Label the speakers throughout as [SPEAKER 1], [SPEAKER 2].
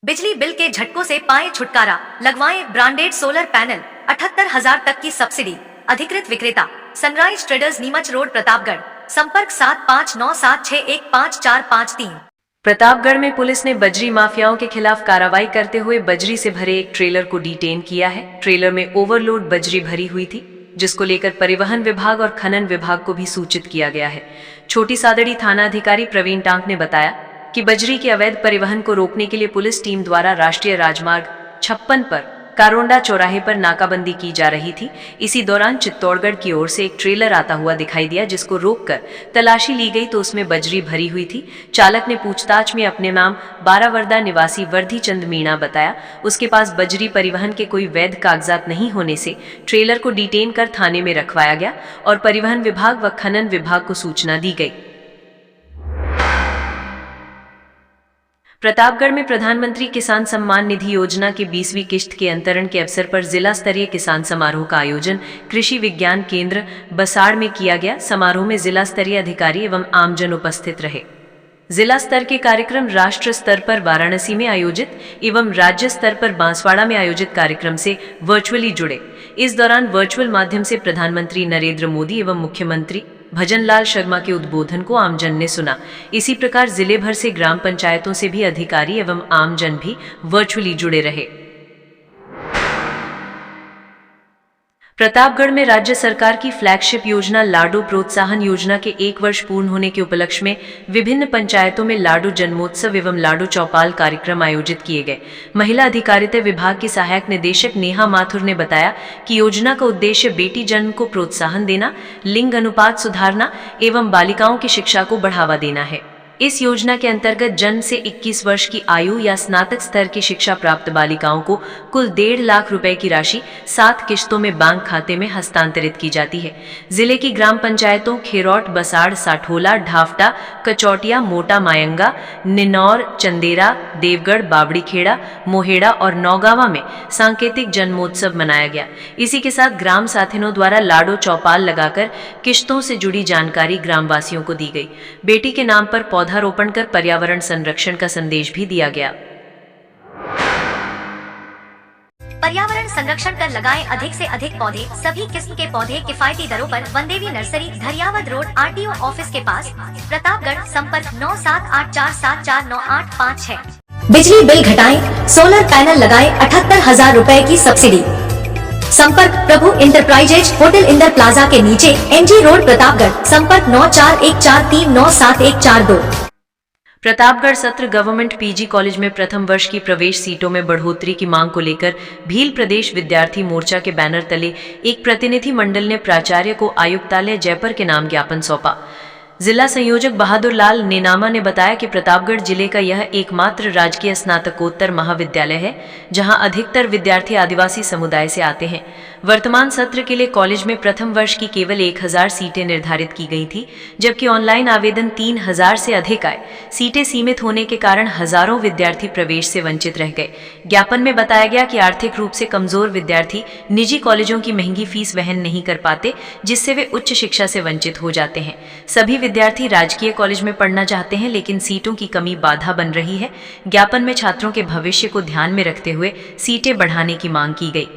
[SPEAKER 1] बिजली बिल के झटकों से पाएं छुटकारा, लगवाएं ब्रांडेड सोलर पैनल, 78,000 तक की सब्सिडी। अधिकृत विक्रेता sunrise traders, Neemuch road, Pratapgarh. संपर्क 7597615453।
[SPEAKER 2] प्रतापगढ़ में पुलिस ने बजरी माफियाओं के खिलाफ कार्रवाई करते हुए बजरी से भरे एक ट्रेलर को डिटेन किया है। ट्रेलर में ओवरलोड बजरी भरी हुई थी, जिसको लेकर परिवहन विभाग और खनन विभाग को भी सूचित किया गया है। छोटी सादड़ी थाना अधिकारी प्रवीण टांक ने बताया कि बजरी के अवैध परिवहन को रोकने के लिए पुलिस टीम द्वारा राष्ट्रीय राजमार्ग 56 पर कारोंडा चौराहे पर नाकाबंदी की जा रही थी। इसी दौरान चित्तौड़गढ़ की ओर से एक ट्रेलर आता हुआ दिखाई दिया, जिसको रोककर तलाशी ली गई तो उसमें बजरी भरी हुई थी। चालक ने पूछताछ में अपने नाम बारावरदा निवासी वर्धी चंद मीणा बताया। उसके पास बजरी परिवहन के कोई वैध कागजात नहीं होने से ट्रेलर को डिटेन कर थाने में रखवाया गया और परिवहन विभाग व खनन विभाग को सूचना दी गई। प्रतापगढ़ में प्रधानमंत्री किसान सम्मान निधि योजना के 20वीं किश्त के अंतरण के अवसर पर जिला स्तरीय किसान समारोह का आयोजन कृषि विज्ञान केंद्र बसाड़ में किया गया। समारोह में जिला स्तरीय अधिकारी एवं आमजन उपस्थित रहे। जिला स्तर के कार्यक्रम राष्ट्र स्तर पर वाराणसी में आयोजित एवं राज्य स्तर पर बांसवाड़ा में आयोजित कार्यक्रम से वर्चुअली जुड़े। इस दौरान वर्चुअल माध्यम से प्रधानमंत्री नरेंद्र मोदी एवं मुख्यमंत्री भजनलाल शर्मा के उद्बोधन को आमजन ने सुना। इसी प्रकार जिले भर से ग्राम पंचायतों से भी अधिकारी एवं आमजन भी वर्चुअली जुड़े रहे। प्रतापगढ़ में राज्य सरकार की फ्लैगशिप योजना लाडो प्रोत्साहन योजना के 1 वर्ष पूर्ण होने के उपलक्ष्य में विभिन्न पंचायतों में लाडो जन्मोत्सव एवं लाडो चौपाल कार्यक्रम आयोजित किए गए। महिला अधिकारिता विभाग की सहायक निदेशक नेहा माथुर ने बताया कि योजना का उद्देश्य बेटी जन्म को प्रोत्साहन देना, लिंग अनुपात सुधारना एवं बालिकाओं की शिक्षा को बढ़ावा देना है। इस योजना के अंतर्गत जन्म से 21 वर्ष की आयु या स्नातक स्तर की शिक्षा प्राप्त बालिकाओं को कुल 1.5 लाख रुपए की राशि 7 किश्तों में बैंक खाते में हस्तांतरित की जाती है। जिले की ग्राम पंचायतों खेरौट, बसाड़, साठोला, ढाफटा, कचौटिया, मोटा मायंगा, निनौर, चंदेरा, देवगढ़, बावड़ीखेड़ा, मोहेड़ा और नौगावा में सांकेतिक जन्मोत्सव मनाया गया। इसी के साथ ग्राम साथिनों द्वारा लाडो चौपाल लगाकर किश्तों से जुड़ी जानकारी ग्रामवासियों को दी गई। बेटी के नाम पर पौधारोपण कर पर्यावरण संरक्षण का संदेश भी दिया गया।
[SPEAKER 1] पर्यावरण संरक्षण कर लगाएं अधिक से अधिक पौधे। सभी किस्म के पौधे किफायती दरों पर Vandevi nursery, Dhariyawad road, RTO office के पास, प्रतापगढ़। संपर्क 9784749856। बिजली बिल घटाएं, सोलर पैनल लगाएं, 78,000 रुपए की सब्सिडी। संपर्क प्रभु इंटरप्राइजेज, होटल इंदर प्लाजा के नीचे, एनजी रोड, प्रतापगढ़। संपर्क 9414397142।
[SPEAKER 2] प्रतापगढ़ सत्र गवर्नमेंट पीजी कॉलेज में प्रथम वर्ष की प्रवेश सीटों में बढ़ोतरी की मांग को लेकर भील प्रदेश विद्यार्थी मोर्चा के बैनर तले एक प्रतिनिधि मंडल ने प्राचार्य को आयुक्तालय जयपुर के नाम ज्ञापन सौंपा। जिला संयोजक बहादुर लाल नेनामा ने बताया कि प्रतापगढ़ जिले का यह एकमात्र राजकीय स्नातकोत्तर महाविद्यालय है जहां अधिकतर विद्यार्थी आदिवासी समुदाय से आते हैं। वर्तमान सत्र के लिए कॉलेज में प्रथम वर्ष की केवल 1000 सीटें निर्धारित की गई थी, जबकि ऑनलाइन आवेदन 3000 से अधिक आए। सीटें सीमित होने के कारण हजारों विद्यार्थी प्रवेश से वंचित रह गए। ज्ञापन में बताया गया कि आर्थिक रूप से कमजोर विद्यार्थी निजी कॉलेजों की महंगी फीस वहन नहीं कर पाते, जिससे वे उच्च शिक्षा से वंचित हो जाते हैं। सभी विद्यार्थी राजकीय कॉलेज में पढ़ना चाहते हैं, लेकिन सीटों की कमी बाधा बन रही है। ज्ञापन में छात्रों के भविष्य को ध्यान में रखते हुए सीटें बढ़ाने की मांग की गई।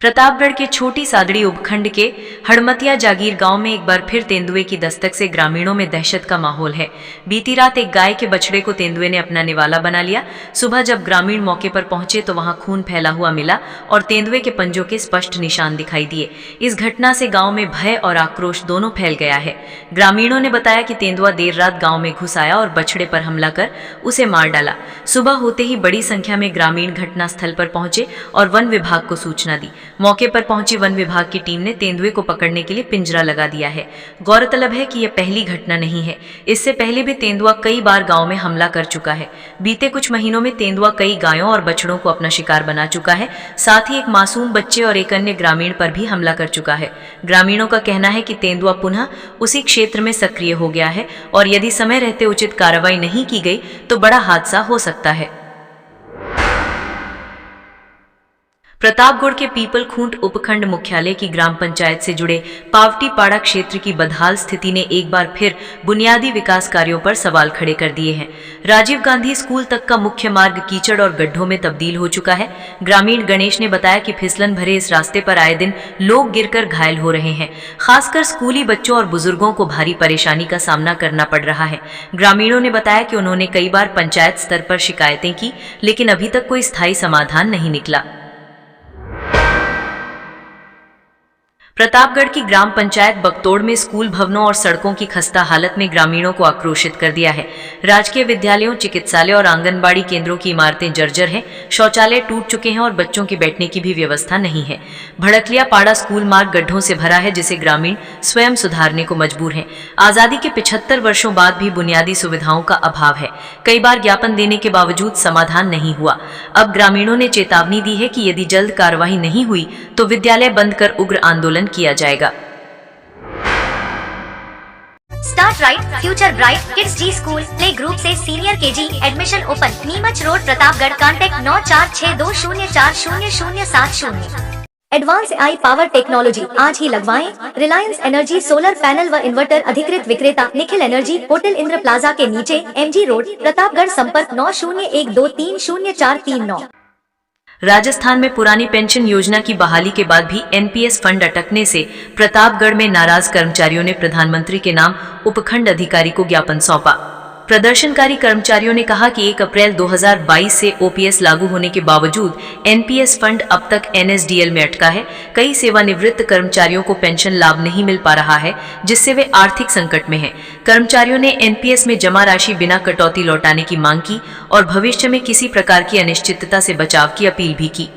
[SPEAKER 2] प्रतापगढ़ के छोटी सादड़ी उपखंड के हड़मतिया जागीर गांव में एक बार फिर तेंदुए की दस्तक से ग्रामीणों में दहशत का माहौल है। बीती रात एक गाय के बछड़े को तेंदुए ने अपना निवाला बना लिया। सुबह जब ग्रामीण मौके पर पहुंचे तो वहां खून फैला हुआ मिला और तेंदुए के पंजों के स्पष्ट निशान दिखाई दिए। इस घटना से गांव में भय और आक्रोश दोनों फैल गया है। ग्रामीणों ने बताया कि तेंदुआ देर रात गाँव में घुस आया और बछड़े पर हमला कर उसे मार डाला। सुबह होते ही बड़ी संख्या में ग्रामीण घटनास्थल पर पहुंचे और वन विभाग को सूचना दी। मौके पर पहुंची वन विभाग की टीम ने तेंदुए को पकड़ने के लिए पिंजरा लगा दिया है। गौरतलब है कि यह पहली घटना नहीं है। इससे पहले भी तेंदुआ कई बार गांव में हमला कर चुका है। बीते कुछ महीनों में तेंदुआ कई गायों और बछड़ों को अपना शिकार बना चुका है। साथ ही एक मासूम बच्चे और एक अन्य ग्रामीण पर भी हमला कर चुका है। ग्रामीणों का कहना है कि तेंदुआ पुनः उसी क्षेत्र में सक्रिय हो गया है और यदि समय रहते उचित कार्रवाई नहीं की गई तो बड़ा हादसा हो सकता है। प्रतापगढ़ के पीपल खूंट उपखंड मुख्यालय की ग्राम पंचायत से जुड़े पावटीपाड़ा क्षेत्र की बदहाल स्थिति ने एक बार फिर बुनियादी विकास कार्यों पर सवाल खड़े कर दिए हैं। राजीव गांधी स्कूल तक का मुख्य मार्ग कीचड़ और गड्ढों में तब्दील हो चुका है। ग्रामीण गणेश ने बताया कि फिसलन भरे इस रास्ते पर आए दिन लोग गिरकर घायल हो रहे हैं। खासकर स्कूली बच्चों और बुजुर्गों को भारी परेशानी का सामना करना पड़ रहा है। ग्रामीणों ने बताया कि उन्होंने कई बार पंचायत स्तर पर शिकायतें की, लेकिन अभी तक कोई स्थायी समाधान नहीं निकला। प्रतापगढ़ की ग्राम पंचायत बगतौड़ में स्कूल भवनों और सड़कों की खस्ता हालत में ग्रामीणों को आक्रोशित कर दिया है। राजकीय विद्यालयों, चिकित्सालय और आंगनबाड़ी केंद्रों की इमारतें जर्जर हैं, शौचालय टूट चुके हैं और बच्चों के बैठने की भी व्यवस्था नहीं है। भड़कलिया पाड़ा स्कूल मार्ग गड्ढों से भरा है, जिसे ग्रामीण स्वयं सुधारने को मजबूर हैं। आजादी के 75 वर्षों बाद भी बुनियादी सुविधाओं का अभाव है। कई बार ज्ञापन देने के बावजूद समाधान नहीं हुआ। अब ग्रामीणों ने चेतावनी दी है कि यदि जल्द कार्रवाई नहीं हुई तो विद्यालय बंद कर उग्र आंदोलन किया जाएगा।
[SPEAKER 1] Start right future bright kids G school play group से senior KG admission open, Neemuch road, Pratapgarh. Contact 9462040070। Advance AI power technology आज ही लगवाएं। रिलायंस एनर्जी सोलर पैनल व इन्वर्टर अधिकृत विक्रेता Nikhil energy, hotel Indra plaza के नीचे, MG रोड, प्रतापगढ़। संपर्क 9012300439।
[SPEAKER 2] राजस्थान में पुरानी पेंशन योजना की बहाली के बाद भी NPS फंड अटकने से प्रतापगढ़ में नाराज कर्मचारियों ने प्रधानमंत्री के नाम उपखंड अधिकारी को ज्ञापन सौंपा। प्रदर्शनकारी कर्मचारियों ने कहा कि 1 अप्रैल 2022 से OPS लागू होने के बावजूद NPS फंड अब तक NSDL में अटका है। कई सेवानिवृत्त कर्मचारियों को पेंशन लाभ नहीं मिल पा रहा है, जिससे वे आर्थिक संकट में हैं। कर्मचारियों ने NPS में जमा राशि बिना कटौती लौटाने की मांग की और भविष्य में किसी प्रकार की अनिश्चितता से बचाव की अपील भी की।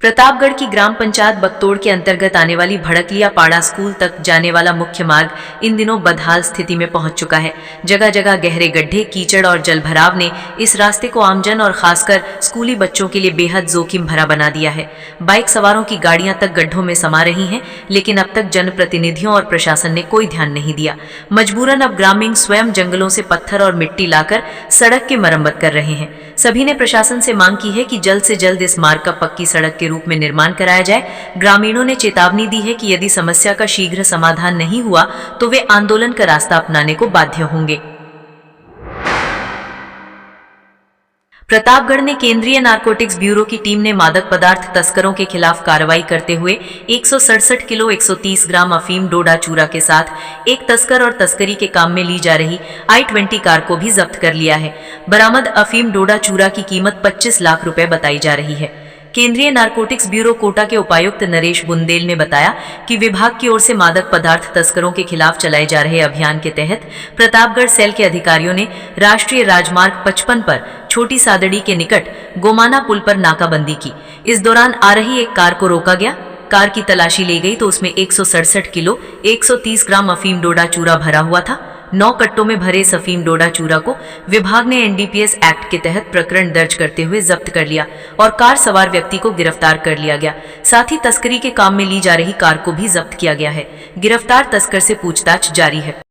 [SPEAKER 2] प्रतापगढ़ की ग्राम पंचायत बगतौड़ के अंतर्गत आने वाली भड़कलिया पाड़ा स्कूल तक जाने वाला मुख्य मार्ग इन दिनों बदहाल स्थिति में पहुंच चुका है। जगह जगह गहरे गड्ढे, कीचड़ और जलभराव ने इस रास्ते को आमजन और खासकर स्कूली बच्चों के लिए बेहद जोखिम भरा बना दिया है। बाइक सवारों की गाड़ियां तक गड्ढों में समा रही हैं, लेकिन अब तक जनप्रतिनिधियों और प्रशासन ने कोई ध्यान नहीं दिया। मजबूरन अब ग्रामीण स्वयं जंगलों से पत्थर और मिट्टी लाकर सड़क की मरम्मत कर रहे हैं। सभी ने प्रशासन से मांग की है कि जल्द से जल्द इस मार्ग का पक्की सड़क के रूप में निर्माण कराया जाए। ग्रामीणों ने चेतावनी दी है कि यदि समस्या का शीघ्र समाधान नहीं हुआ तो वे आंदोलन का रास्ता अपनाने को बाध्य होंगे। प्रतापगढ़ में केंद्रीय नारकोटिक्स ब्यूरो की टीम ने मादक पदार्थ तस्करों के खिलाफ कार्रवाई करते हुए 167 किलो 130 ग्राम अफीम डोडा चूरा के साथ एक तस्कर और तस्करी के काम में ली जा रही I-20 कार को भी जब्त कर लिया है। बरामद अफीम डोडा चूरा की कीमत 25 लाख रुपए बताई जा रही है। केंद्रीय नारकोटिक्स ब्यूरो कोटा के उपायुक्त नरेश बुंदेल ने बताया कि विभाग की ओर से मादक पदार्थ तस्करों के खिलाफ चलाए जा रहे अभियान के तहत प्रतापगढ़ सेल के अधिकारियों ने राष्ट्रीय राजमार्ग 55 पर छोटी सादड़ी के निकट गोमाना पुल पर नाकाबंदी की। इस दौरान आ रही एक कार को रोका गया। कार की तलाशी ली गई तो उसमें 167 किलो 130 ग्राम अफीम डोडा चूरा भरा हुआ था। 9 कट्टों में भरे अफीम डोडा चूरा को विभाग ने NDPS एक्ट के तहत प्रकरण दर्ज करते हुए जब्त कर लिया और कार सवार व्यक्ति को गिरफ्तार कर लिया गया। साथ ही तस्करी के काम में ली जा रही कार को भी जब्त किया गया है। गिरफ्तार तस्कर से पूछताछ जारी है।